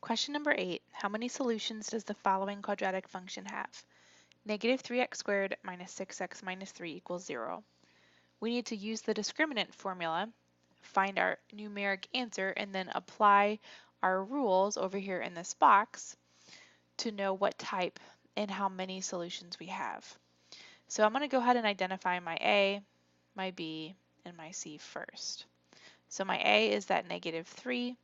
Question number 8. How many solutions does the following quadratic function have? Negative 3x squared minus 6x minus 3 equals 0. We need to use the discriminant formula, find our numeric answer, and then apply our rules over here in this box to know what type and how many solutions we have. So I'm going to go ahead and identify my A, my B, and my C first. So my A is that negative 3,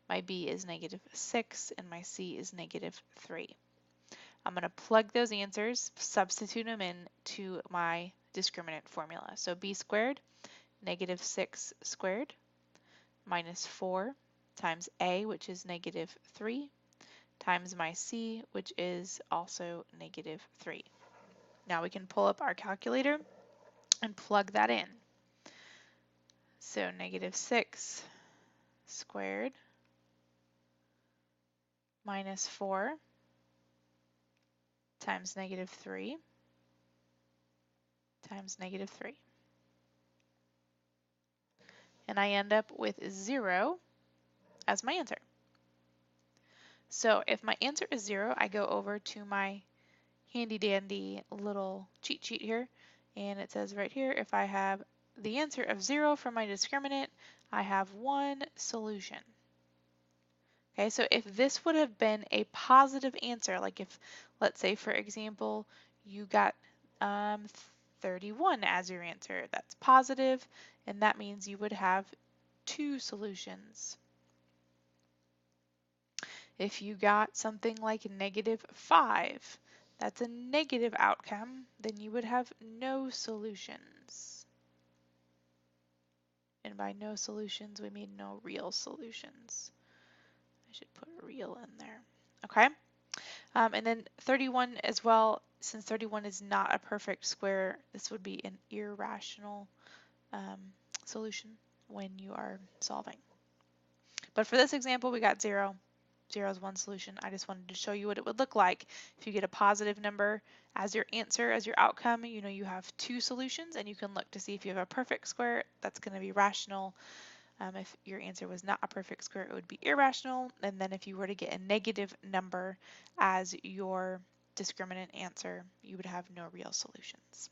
my B is negative 6, and my C is negative 3. I'm going to plug those answers, substitute them into my discriminant formula. So B squared, negative 6 squared, minus 4 times A, which is negative 3, times my C, which is also negative 3. Now we can pull up our calculator and plug that in. So negative 6 squared minus 4 times negative 3 times negative 3. And I end up with 0 as my answer. So if my answer is 0, I go over to my handy dandy little cheat sheet here, and it says right here, if I have the answer of 0 for my discriminant, I have one solution. Okay, so if this would have been a positive answer, like if, let's say for example, you got 31 as your answer, that's positive, and that means you would have two solutions. If you got something like negative 5, that's a negative outcome, then you would have no solutions. And by no solutions, we mean no real solutions. I should put real in there. Okay? And then 31 as well, since 31 is not a perfect square, this would be an irrational solution when you are solving. But for this example, we got 0. 0 is one solution. I just wanted to show you what it would look like if you get a positive number as your answer, as your outcome. You know you have two solutions, and you can look to see if you have a perfect square, that's going to be rational. If your answer was not a perfect square, it would be irrational. And then if you were to get a negative number as your discriminant answer, you would have no real solutions.